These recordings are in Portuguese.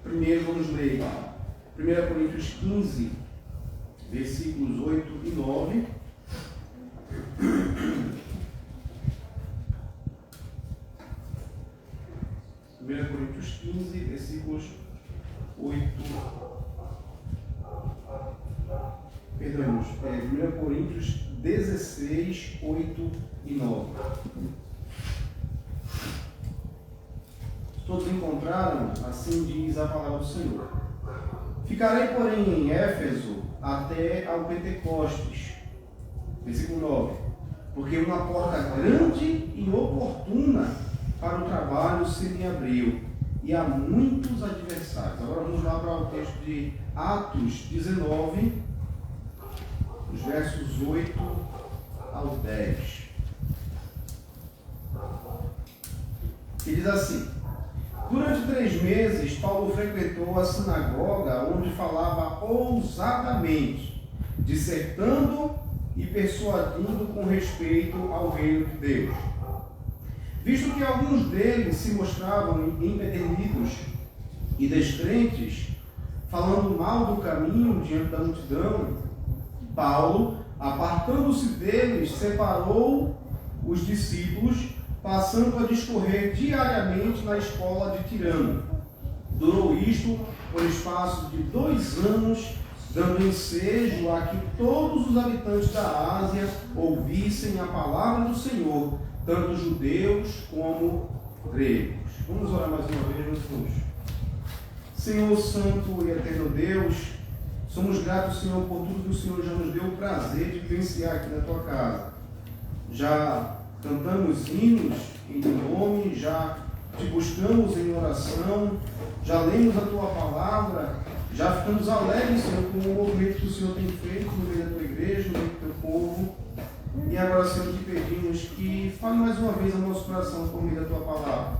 Primeiro vamos ler 1 Coríntios 15, versículos 8 e 9. Coríntios 15, versículos 8. Perdão, 1 Coríntios 16, 8 e 9. Todos encontraram? Assim diz a palavra do Senhor. Ficarei, porém, em Éfeso até ao Pentecostes. Versículo 9. Porque uma porta grande e oportuna para o trabalho se me abriu, e há muitos adversários. Agora vamos lá para o texto de Atos 19, os versos 8 ao 10. Que diz assim: durante 3 meses, Paulo frequentou a sinagoga, onde falava ousadamente, dissertando e persuadindo com respeito ao reino de Deus. Visto que alguns deles se mostravam empedernidos e descrentes, falando mal do caminho diante da multidão, Paulo, apartando-se deles, separou os discípulos, passando a discorrer diariamente na escola de Tirano. Durou isto por espaço de 2 anos, dando ensejo a que todos os habitantes da Ásia ouvissem a palavra do Senhor, tanto judeus como gregos. Vamos orar mais uma vez juntos. Senhor Santo e Eterno Deus, somos gratos, Senhor, por tudo que o Senhor já nos deu o prazer de vivenciar aqui na Tua casa. Já cantamos hinos em Teu nome, já Te buscamos em oração, já lemos a Tua palavra, já ficamos alegres, Senhor, com o movimento que o Senhor tem feito no meio da Tua igreja, no meio do Teu povo. E agora, Senhor, te pedimos que fale mais uma vez ao nosso coração por meio da Tua palavra.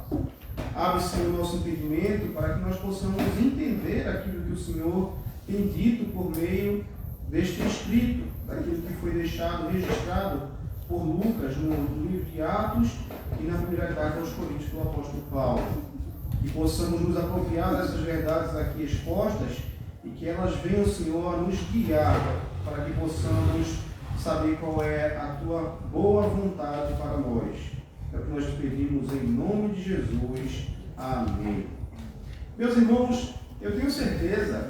Abre, Senhor, o nosso entendimento para que nós possamos entender aquilo que o Senhor tem dito por meio deste escrito, daquilo que foi deixado, registrado por Lucas no livro de Atos e na primeira carta aos Coríntios do apóstolo Paulo. Que possamos nos apropriar dessas verdades aqui expostas e que elas venham, Senhor, a nos guiar para que possamos saber qual é a Tua boa vontade para nós. É o que nós te pedimos em nome de Jesus. Amém. Meus irmãos, eu tenho certeza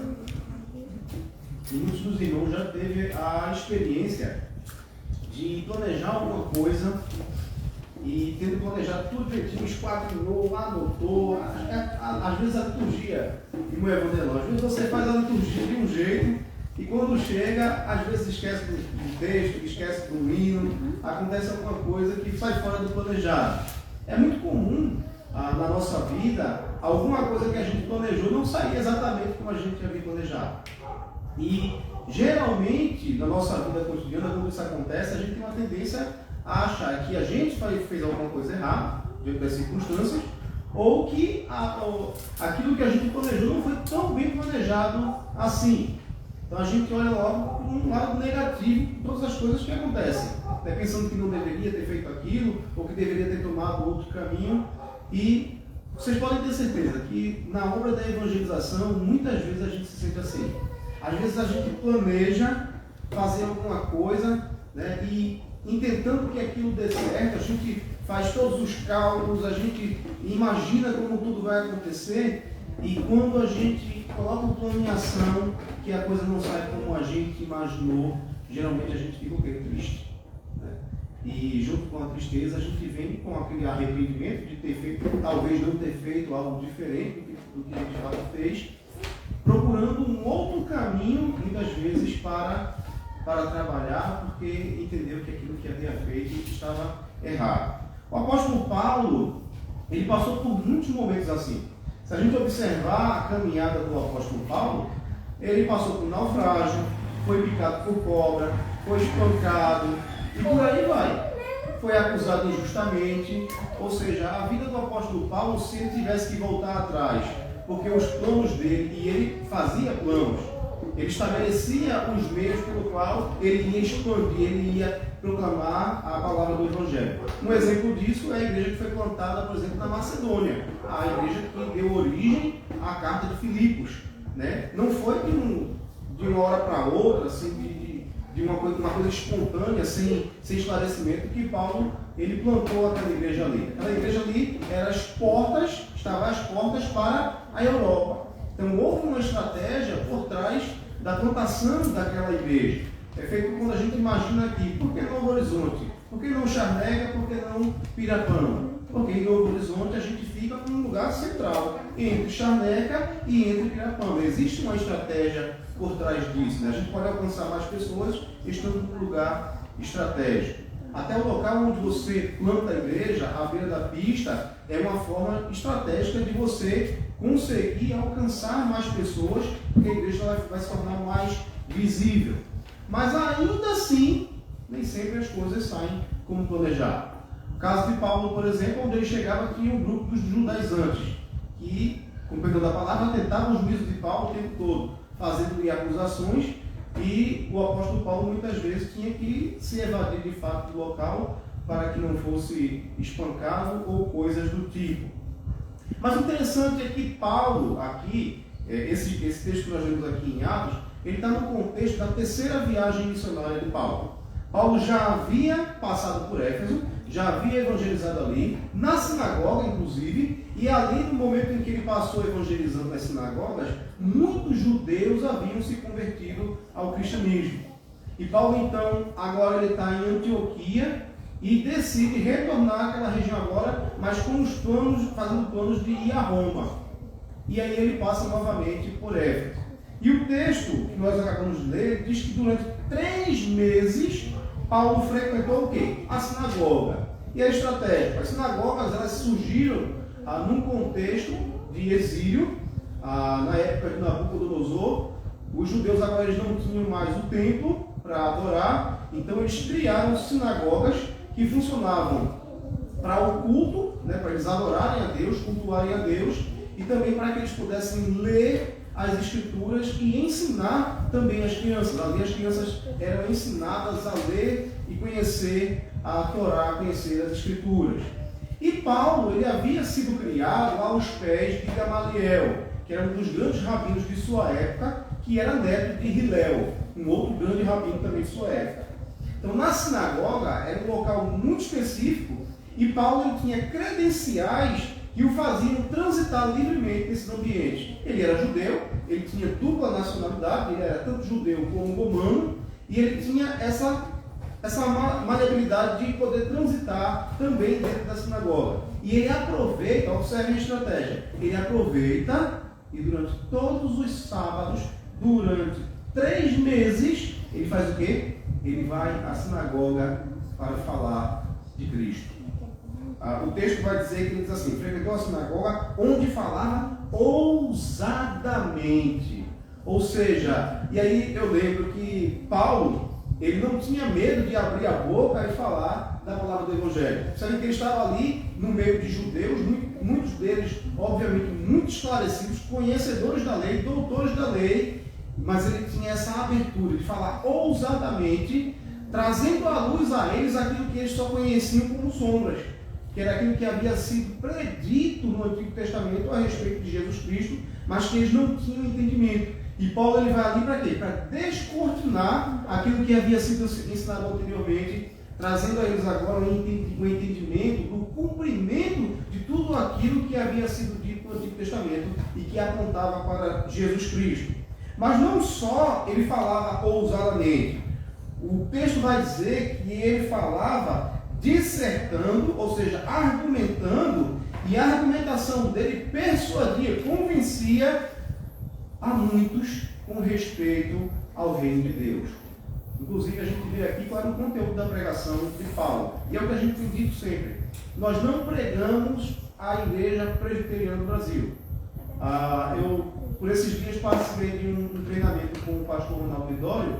que muitos dos irmãos já teve a experiência de planejar alguma coisa e tendo planejado tudo direitinho, esquadrinhou, anotou, às vezes a liturgia, irmão Evangelão, às vezes você faz a liturgia de um jeito e quando chega, às vezes esquece do texto, esquece do hino, acontece alguma coisa que sai fora do planejado. É muito comum na nossa vida, alguma coisa que a gente planejou não sair exatamente como a gente havia planejado. E geralmente, na nossa vida cotidiana, quando isso acontece, a gente tem uma tendência a achar que a gente fez alguma coisa errada, diante das circunstâncias, ou que aquilo que a gente planejou não foi tão bem planejado assim. Então a gente olha logo por um lado negativo de todas as coisas que acontecem, até pensando que não deveria ter feito aquilo, ou que deveria ter tomado outro caminho. E vocês podem ter certeza que na obra da evangelização, muitas vezes a gente se sente assim. Às vezes a gente planeja fazer alguma coisa, né, e intentando que aquilo dê certo, a gente faz todos os cálculos, a gente imagina como tudo vai acontecer, e quando a gente coloca um plano em ação, que a coisa não sai como a gente imaginou, geralmente a gente fica o quê? Triste. Né? E junto com a tristeza a gente vem com aquele arrependimento de ter feito, talvez não ter feito algo diferente do que a gente já fez, procurando um outro caminho, muitas vezes, para trabalhar, porque entendeu que aquilo que havia feito estava errado. O apóstolo Paulo, ele passou por muitos momentos assim. Se a gente observar a caminhada do apóstolo Paulo, ele passou por naufrágio, foi picado por cobra, foi espancado, e por aí vai. Foi acusado injustamente, ou seja, a vida do apóstolo Paulo, se ele tivesse que voltar atrás, porque os planos dele, e ele fazia planos, ele estabelecia os meios pelo qual ele ia expandir, ele ia proclamar a palavra do Evangelho. Um exemplo disso é a igreja que foi plantada, por exemplo, na Macedônia, a igreja que deu origem a carta de Filipos, né? Não foi de uma hora para outra, assim, de uma coisa espontânea, sem esclarecimento, que Paulo ele plantou aquela igreja ali. Aquela igreja ali estava às portas para a Europa. Então houve uma estratégia por trás da plantação daquela igreja. É feito quando a gente imagina aqui, por que Novo Horizonte? Por que não Charnega? Por que não Pirapama? Porque em Novo Horizonte a gente fica num lugar central, entre Charneca e entre Pirapama. Existe uma estratégia por trás disso, né? A gente pode alcançar mais pessoas estando num lugar estratégico. Até o local onde você planta a igreja, à beira da pista, é uma forma estratégica de você conseguir alcançar mais pessoas, porque a igreja vai se tornar mais visível. Mas ainda assim, nem sempre as coisas saem como planejado. O caso de Paulo, por exemplo, onde ele chegava, tinha um grupo dos judaizantes, que, com perdão da palavra, tentavam o juízo de Paulo o tempo todo, fazendo-lhe acusações, e o apóstolo Paulo muitas vezes tinha que se evadir de fato do local para que não fosse espancado ou coisas do tipo. Mas o interessante é que Paulo, aqui, esse texto que nós vemos aqui em Atos, ele está no contexto da terceira viagem missionária de Paulo. Paulo já havia passado por Éfeso, já havia evangelizado ali, na sinagoga inclusive, e ali no momento em que ele passou evangelizando nas sinagogas, muitos judeus haviam se convertido ao cristianismo. E Paulo então, agora ele está em Antioquia e decide retornar àquela região agora, mas com os planos, fazendo planos de ir a Roma. E aí ele passa novamente por Éfeso. E o texto que nós acabamos de ler diz que durante 3 meses Paulo frequentou o quê? A sinagoga. E a estratégia? As sinagogas elas surgiram num contexto de exílio, na época de Nabucodonosor. Os judeus agora eles não tinham mais o templo para adorar, então eles criaram sinagogas que funcionavam para o culto, né, para eles adorarem a Deus, cultuarem a Deus, e também para que eles pudessem ler as escrituras e ensinar também as crianças. Ali as crianças eram ensinadas a ler e conhecer a Torá, conhecer as escrituras. E Paulo, ele havia sido criado aos pés de Gamaliel, que era um dos grandes rabinos de sua época, que era neto de Hilel, um outro grande rabino também de sua época. Então, na sinagoga, era um local muito específico, e Paulo ele tinha credenciais que o faziam transitar livremente nesse ambiente. Ele era judeu, ele tinha dupla nacionalidade, ele era tanto judeu como romano, e ele tinha essa maleabilidade de poder transitar também dentro da sinagoga. E ele aproveita, observe a estratégia, ele aproveita e durante todos os sábados, durante 3 meses, ele faz o quê? Ele vai à sinagoga para falar de Cristo. O texto vai dizer que ele diz assim: frequentou a sinagoga onde falava ousadamente. Ou seja, e aí eu lembro que Paulo, ele não tinha medo de abrir a boca e falar da palavra do Evangelho. Sabe que ele estava ali no meio de judeus, muitos deles, obviamente, muito esclarecidos, conhecedores da lei, doutores da lei, mas ele tinha essa abertura de falar ousadamente, trazendo à luz a eles aquilo que eles só conheciam como sombras, que era aquilo que havia sido predito no Antigo Testamento a respeito de Jesus Cristo, mas que eles não tinham entendimento. E Paulo ele vai ali para quê? Para descortinar aquilo que havia sido ensinado anteriormente, trazendo a eles agora um entendimento do cumprimento de tudo aquilo que havia sido dito no Antigo Testamento e que apontava para Jesus Cristo. Mas não só ele falava ousadamente. O texto vai dizer que ele falava dissertando, ou seja, argumentando, e a argumentação dele persuadia, convencia a muitos com respeito ao reino de Deus. Inclusive a gente vê aqui qual era o conteúdo da pregação de Paulo, e é o que a gente tem dito sempre: nós não pregamos a igreja presbiteriana do Brasil. Eu, por esses dias, participei de um treinamento com o pastor Ronaldo Lidório,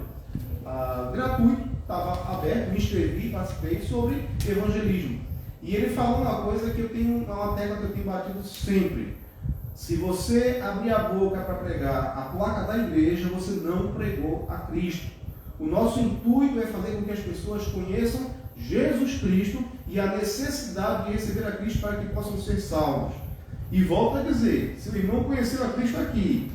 gratuito, estava aberto, me inscrevi, participei, sobre evangelismo. E ele falou uma coisa que uma tecla que eu tenho batido sempre: se você abrir a boca para pregar a placa da igreja, você não pregou a Cristo. O nosso intuito é fazer com que as pessoas conheçam Jesus Cristo e a necessidade de receber a Cristo para que possam ser salvos. E volto a dizer, se o irmão conheceu a Cristo aqui,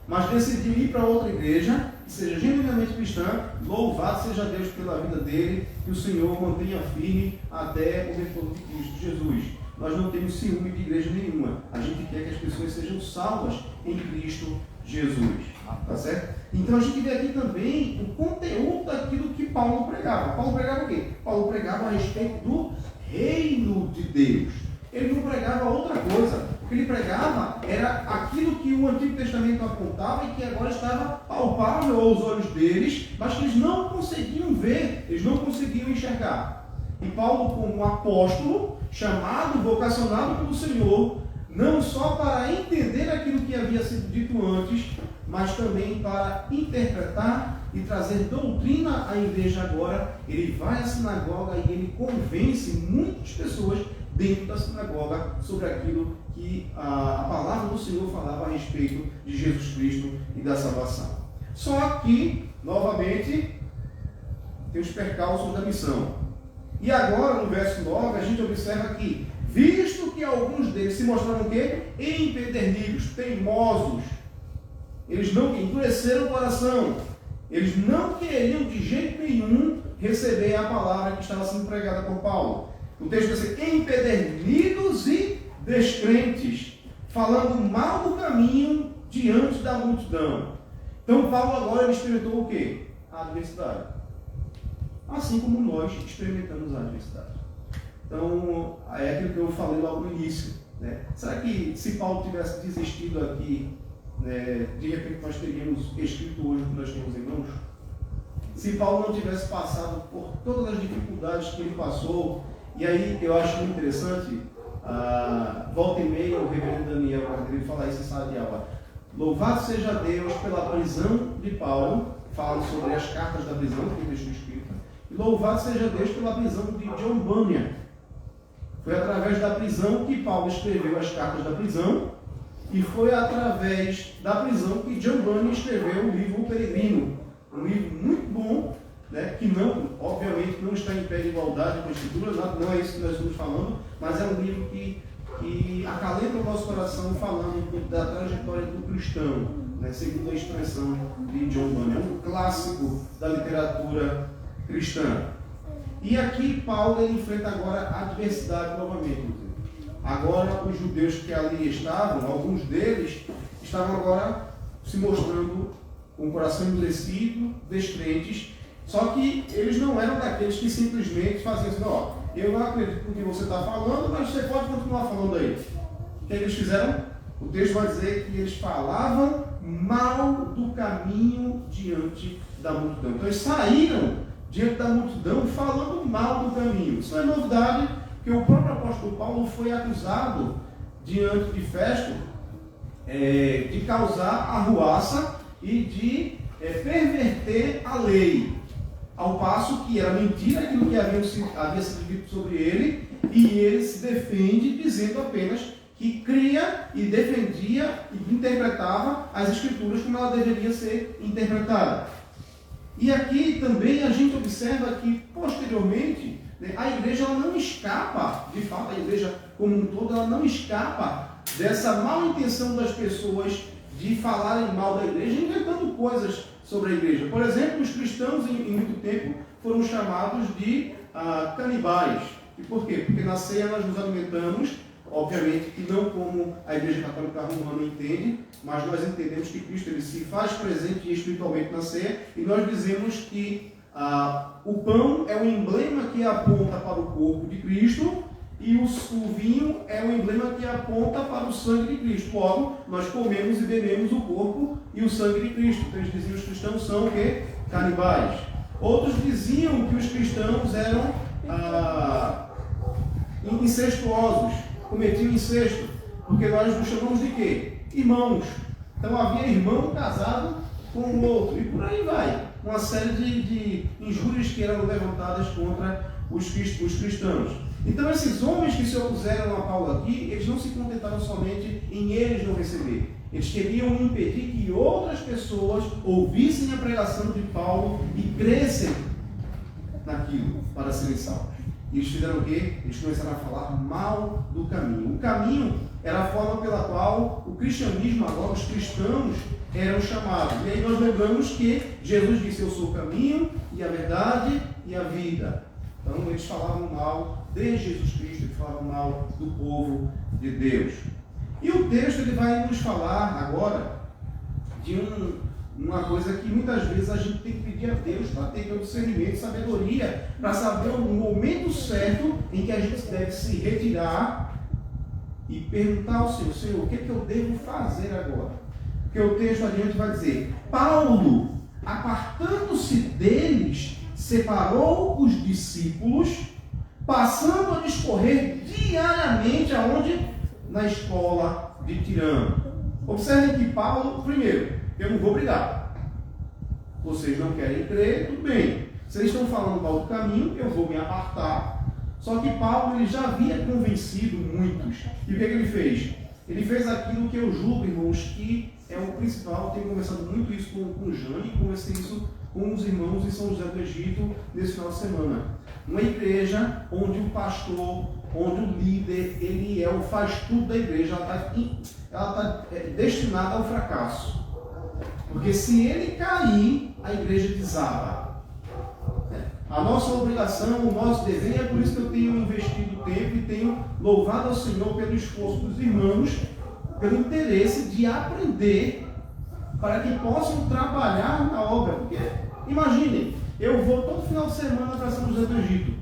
mas decidiu ir para outra igreja, que seja genuinamente cristã, louvado seja Deus pela vida dele, que o Senhor mantenha firme até o retorno de Cristo Jesus. Nós não temos ciúme de igreja nenhuma. A gente quer que as pessoas sejam salvas em Cristo Jesus. Tá certo? Então a gente vê aqui também o conteúdo daquilo que Paulo pregava. Paulo pregava o quê? Paulo pregava a respeito do reino de Deus. Ele não pregava outra coisa. O que ele pregava era aquilo que o Antigo Testamento apontava e que agora estava palpável aos olhos deles, mas que eles não conseguiam ver, eles não conseguiam enxergar. E Paulo, como apóstolo, chamado, vocacionado pelo Senhor, não só para entender aquilo que havia sido dito antes, mas também para interpretar e trazer doutrina à igreja agora, ele vai à sinagoga e ele convence muitas pessoas dentro da sinagoga sobre aquilo que a palavra do Senhor falava a respeito de Jesus Cristo e da salvação. Só que, novamente, tem os percalços da missão. E agora, no verso 9, a gente observa que, visto que alguns deles se mostraram o quê? Empedernidos, teimosos, eles não endureceram o coração, eles não queriam de jeito nenhum receber a palavra que estava sendo pregada por Paulo. O texto diz assim, empedernidos e descrentes, falando mal do caminho diante da multidão. Então Paulo agora ele experimentou o quê? A adversidade. Assim como nós experimentamos a adversidade. Então, é aquilo que eu falei logo no início. Né? Será que se Paulo tivesse desistido aqui, né, de repente nós teríamos escrito hoje o que nós temos em mãos? Se Paulo não tivesse passado por todas as dificuldades que ele passou, e aí eu acho muito interessante, volta e meia o reverendo Daniel Cardeiro fala isso em sala de aula. Louvado seja Deus pela prisão de Paulo, fala sobre as cartas da prisão que ele deixou escrita, e louvado seja Deus pela prisão de John Bunyan. Foi através da prisão que Paulo escreveu as cartas da prisão, e foi através da prisão que John Bunyan escreveu o livro O Peregrino, um livro muito bom, né, que não, obviamente não está em pé de igualdade com a Escritura, não é isso que nós estamos falando, mas é um livro que acalenta o nosso coração falando da trajetória do cristão, né, segundo a expressão de John Bunyan, um clássico da literatura cristã. E aqui Paulo ele enfrenta agora a adversidade novamente. Agora os judeus que ali estavam, alguns deles, estavam agora se mostrando com o coração endurecido, descrentes, só que eles não eram daqueles que simplesmente faziam assim, ó, eu não acredito no que você está falando, mas você pode continuar falando aí. O que eles fizeram? O texto vai dizer que eles falavam mal do caminho diante da multidão. Então eles saíram diante da multidão falando mal do caminho. Isso não é novidade, porque o próprio apóstolo Paulo foi acusado diante de Festo de causar arruaça e de perverter a lei, ao passo que era mentira aquilo que havia sido dito sobre ele, e ele se defende dizendo apenas que cria e defendia e interpretava as Escrituras como ela deveria ser interpretada. E aqui também a gente observa que, posteriormente, né, a igreja ela não escapa, de fato, a igreja como um todo, ela não escapa dessa mal intenção das pessoas de falarem mal da igreja, inventando coisas sobre a igreja. Por exemplo, os cristãos, em muito tempo, foram chamados de canibais. E por quê? Porque na ceia nós nos alimentamos, obviamente, que não como a Igreja Católica Romana entende, mas nós entendemos que Cristo ele se faz presente espiritualmente na ceia, e nós dizemos que o pão é um emblema que aponta para o corpo de Cristo, e o vinho é um emblema que aponta para o sangue de Cristo. Logo, nós comemos e bebemos o corpo e o sangue de Cristo. Então eles diziam que os cristãos são o quê? Canibais. Outros diziam que os cristãos eram incestuosos, cometiam incesto, porque nós nos chamamos de quê? Irmãos. Então havia irmão casado com o outro, e por aí vai. Uma série de injúrias que eram levantadas contra os cristãos. Então esses homens que se opuseram a Paulo aqui, eles não se contentaram somente em eles não receber. Eles queriam impedir que outras pessoas ouvissem a pregação de Paulo e crescem naquilo para serem salvos. E eles fizeram o quê? Eles começaram a falar mal do caminho. O caminho era a forma pela qual o cristianismo agora, os cristãos, eram chamados. E aí nós lembramos que Jesus disse: eu sou o caminho e a verdade e a vida. Então eles falavam mal de Jesus Cristo, eles falavam mal do povo de Deus. E o texto ele vai nos falar agora de uma coisa que muitas vezes a gente tem que pedir a Deus para ter, que é o discernimento, sabedoria, para saber o momento certo em que a gente deve se retirar e perguntar ao Senhor: Senhor, o que é que eu devo fazer agora? Porque o texto adiante vai dizer: Paulo, apartando-se deles, separou os discípulos, passando a discorrer diariamente aonde? Na escola de Tirano. Observem que Paulo, primeiro, eu não vou brigar. Vocês não querem crer, tudo bem. Vocês estão falando mal do caminho, eu vou me apartar. Só que Paulo ele já havia convencido muitos. E o que ele fez? Ele fez aquilo que eu julgo, irmãos, que é o principal. Eu tenho conversado muito isso com o Jane e conversei isso com os irmãos em São José do Egito nesse final de semana. Uma igreja onde o pastor, onde o líder, ele é o faz tudo da igreja, ela está destinada ao fracasso. Porque se ele cair, a igreja desaba. A nossa obrigação, o nosso dever, é por isso que eu tenho investido tempo e tenho louvado ao Senhor pelo esforço dos irmãos, pelo interesse de aprender, para que possam trabalhar na obra. Porque, imaginem, eu vou todo final de semana para São José do Egito.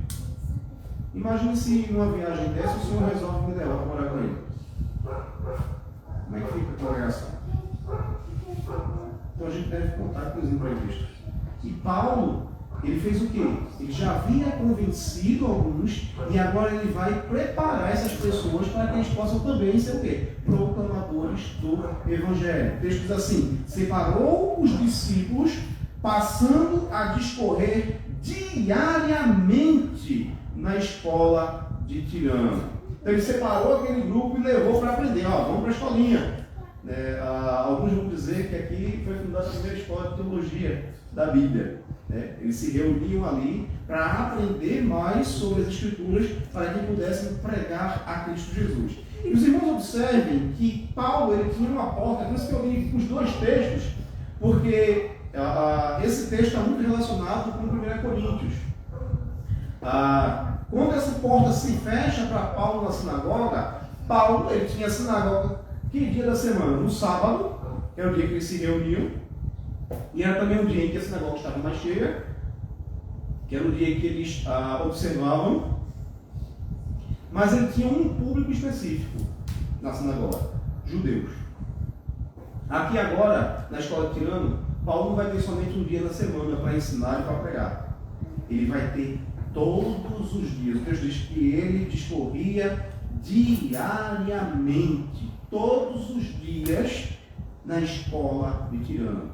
Imagine se numa viagem dessa o Senhor resolve me levar para morar com ele. Como é que fica a congregação? Então a gente deve contar com os imprevistos. E Paulo, ele fez o quê? Ele já havia convencido alguns e agora ele vai preparar essas pessoas para que eles possam também ser o quê? Proclamadores do Evangelho. O texto diz assim: separou os discípulos, passando a discorrer diariamente na escola de Tirano. Então ele separou aquele grupo e levou para aprender. Vamos para a escolinha. Alguns vão dizer que aqui foi fundada a primeira escola de teologia da Bíblia. Eles se reuniam ali para aprender mais sobre as Escrituras, para que pudessem pregar a Cristo Jesus. E os irmãos observem que Paulo ele tinha uma porta, por isso que eu li os dois textos, porque esse texto está muito relacionado com 1 Coríntios. Quando essa porta se fecha para Paulo na sinagoga, Paulo ele tinha a sinagoga que dia da semana? No sábado, que era o dia que eles se reuniam, e era também o dia em que a sinagoga estava mais cheia, que era o dia em que eles observavam, mas ele tinha um público específico na sinagoga: judeus. Aqui agora, na escola de Tirano, Paulo não vai ter somente um dia na semana para ensinar e para pregar. Ele vai ter todos os dias. O texto diz que ele discorria diariamente, todos os dias, na escola de Tirano.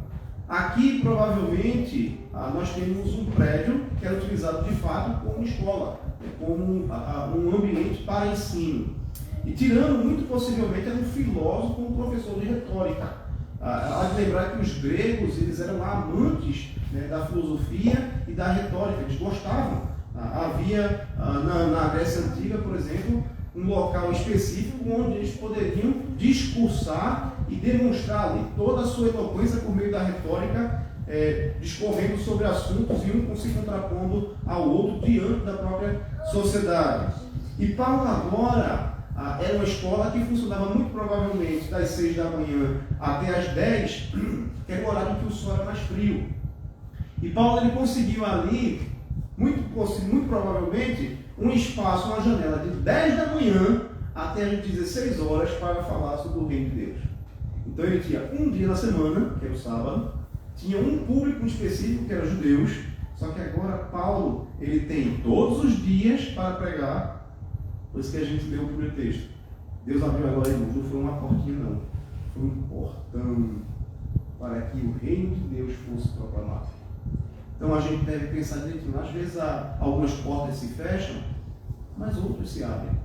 Aqui, provavelmente, nós temos um prédio que era utilizado de fato como escola, como um ambiente para ensino. E Tirano, muito possivelmente, era um filósofo, um professor de retórica. Há de lembrar que os gregos eles eram amantes da filosofia e da retórica, eles gostavam. Havia na Grécia Antiga, por exemplo, um local específico onde eles poderiam discursar e demonstrar ali toda a sua eloquência por meio da retórica, discorrendo sobre assuntos e um se contrapondo ao outro diante da própria sociedade. E Paulo agora era uma escola que funcionava muito provavelmente das 6 da manhã até as 10, que era o horário em que o sol era mais frio. E Paulo ele conseguiu ali, muito provavelmente, um espaço, uma janela de 10 da manhã até as 16 horas para falar sobre o reino de Deus. Então ele tinha um dia na semana, que era o sábado, tinha um público específico, que era judeus, só que agora Paulo ele tem todos os dias para pregar. Por isso que a gente leu o primeiro texto. Deus abriu agora, irmãos, não foi uma portinha não, foi um portão para que o reino de Deus fosse proclamado. Então a gente deve pensar direitinho. Às vezes algumas portas se fecham, mas outras se abrem.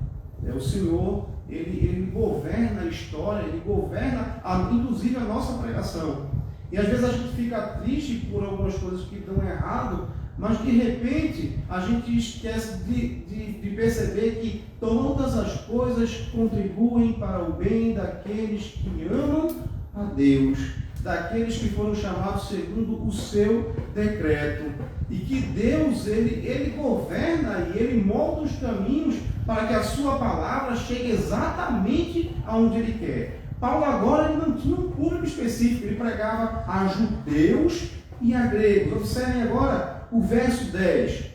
O Senhor, ele governa a história, ele governa inclusive a nossa pregação. E às vezes a gente fica triste por algumas coisas que dão errado mas de repente a gente esquece de perceber que todas as coisas contribuem para o bem daqueles que amam a Deus, daqueles que foram chamados segundo o seu decreto, e que Deus ele governa e ele molda os caminhos para que a sua palavra chegue exatamente aonde ele quer. Paulo agora ele não tinha um público específico, ele pregava a judeus e a gregos. Observem agora o verso 10.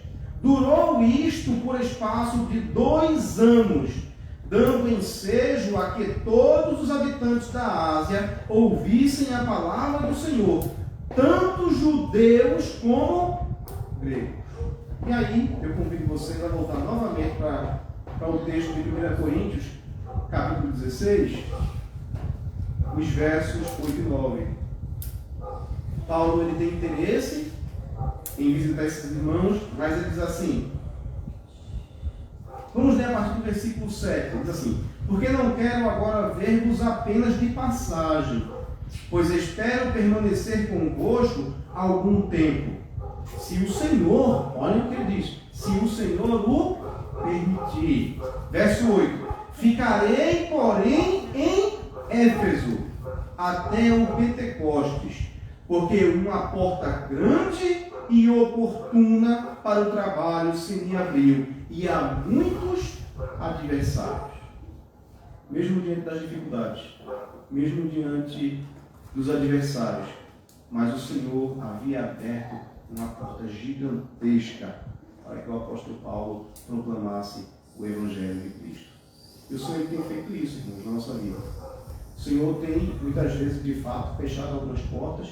Durou isto por espaço de 2 anos, dando ensejo a que todos os habitantes da Ásia ouvissem a palavra do Senhor, tanto judeus como gregos. E aí, eu convido vocês a voltar novamente para o texto de 1 Coríntios, capítulo 16, os versos 8 e 9. Paulo ele tem interesse em visitar esses irmãos, mas ele diz assim, vamos ler a partir do versículo 7, diz assim: porque não quero agora ver-vos apenas de passagem, pois espero permanecer convosco algum tempo, se o Senhor, olhem o que ele diz, se o Senhor o permitir. Verso 8: ficarei, porém, em Éfeso até o Pentecostes, porque uma porta grande e oportuna para o trabalho se me abriu, e há muitos adversários. Mesmo diante das dificuldades, mesmo diante dos adversários, mas o Senhor havia aberto uma porta gigantesca para que o apóstolo Paulo proclamasse o Evangelho de Cristo. E o Senhor tem feito isso, irmãos, na nossa vida. O Senhor tem, muitas vezes, de fato, fechado algumas portas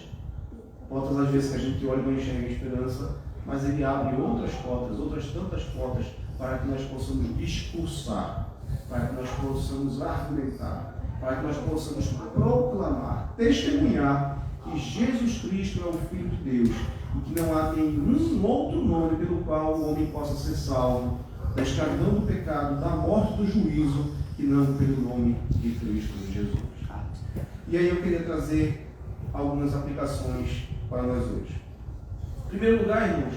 às vezes que a gente olha e não enxerga a esperança, mas Ele abre outras portas, outras tantas portas, para que nós possamos discursar, para que nós possamos argumentar, para que nós possamos proclamar, testemunhar que Jesus Cristo é o Filho de Deus e que não há nenhum outro nome pelo qual o homem possa ser salvo da escravidão do pecado, da morte, do juízo, que não pelo nome de Cristo Jesus. E aí eu queria trazer algumas aplicações para nós hoje. Em primeiro lugar, irmãos,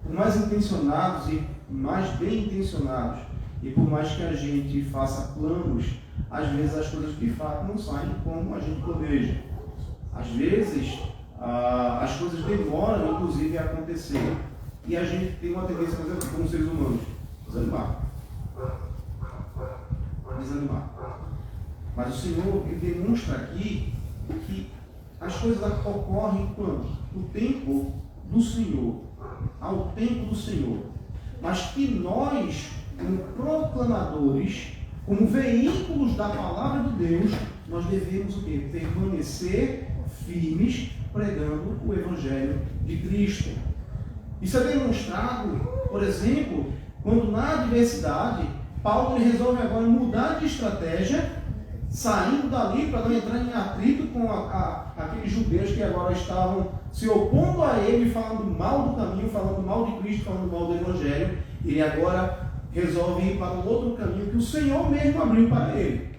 por mais intencionados e mais bem intencionados, e por mais que a gente faça planos, às vezes as coisas de fato não saem como a gente planeja. Às vezes as coisas demoram, inclusive, a acontecer. E a gente tem uma tendência, por exemplo, como seres humanos, desanimar. Mas o Senhor ele demonstra aqui que as coisas ocorrem quando? No tempo do Senhor, ao tempo do Senhor. Mas que nós, como proclamadores, como veículos da palavra de Deus, nós devemos o quê? Permanecer firmes pregando o Evangelho de Cristo. Isso é demonstrado, por exemplo, quando na adversidade, Paulo resolve agora mudar de estratégia, saindo dali para não entrar em atrito com aqueles judeus que agora estavam se opondo a ele, falando mal do caminho, falando mal de Cristo, falando mal do Evangelho. Ele agora resolve ir para um outro caminho que o Senhor mesmo abriu para ele,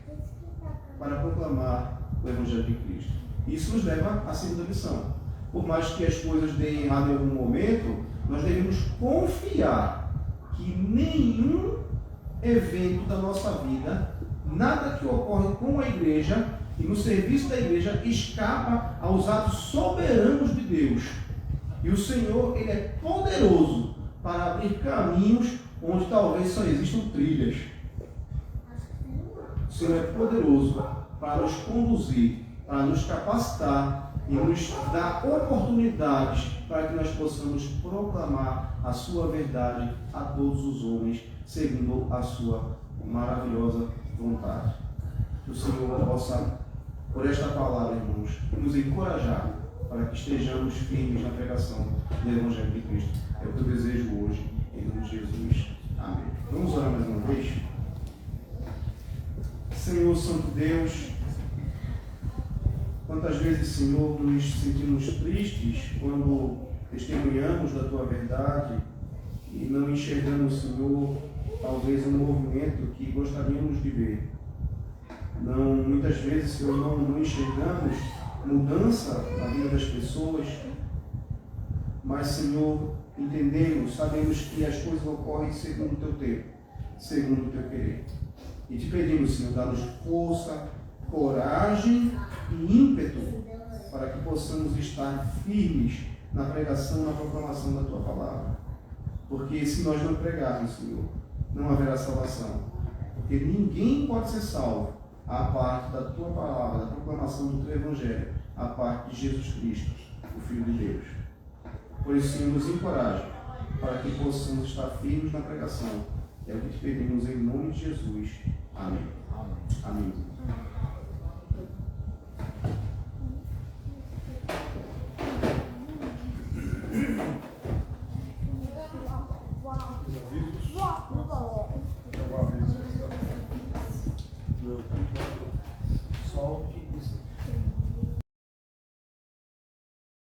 para proclamar o Evangelho de Cristo. Isso nos leva à segunda lição. Por mais que as coisas deem errado em algum momento, nós devemos confiar que nenhum evento da nossa vida, nada que ocorre com a igreja e no serviço da igreja escapa aos atos soberanos de Deus. E o Senhor, Ele é poderoso para abrir caminhos onde talvez só existam trilhas. O Senhor é poderoso para nos conduzir, para nos capacitar e nos dar oportunidades para que nós possamos proclamar a sua verdade a todos os homens, segundo a sua maravilhosa vontade. Que o Senhor possa, por esta palavra, irmãos, nos encorajar para que estejamos firmes na pregação do Evangelho de Cristo. É o que eu desejo hoje, em nome de Jesus. Amém. Vamos orar mais uma vez? Senhor Santo Deus, quantas vezes, Senhor, nos sentimos tristes quando testemunhamos da Tua verdade e não enxergamos, Senhor, talvez um movimento que gostaríamos de ver. Muitas vezes, Senhor, não enxergamos mudança na vida das pessoas. mas, Senhor, entendemos, sabemos que as coisas ocorrem segundo o teu tempo, segundo o teu querer. E te pedimos, Senhor, dá-nos força, coragem e ímpeto para que possamos estar firmes na pregação, na proclamação da tua palavra. Porque se nós não pregarmos, Senhor, não haverá salvação. Porque ninguém pode ser salvo à parte da tua palavra, da proclamação do teu evangelho, à parte de Jesus Cristo, o Filho de Deus. Por isso, Senhor, nos encoraja para que possamos estar firmes na pregação. É o que te pedimos em nome de Jesus. Amém. Amém.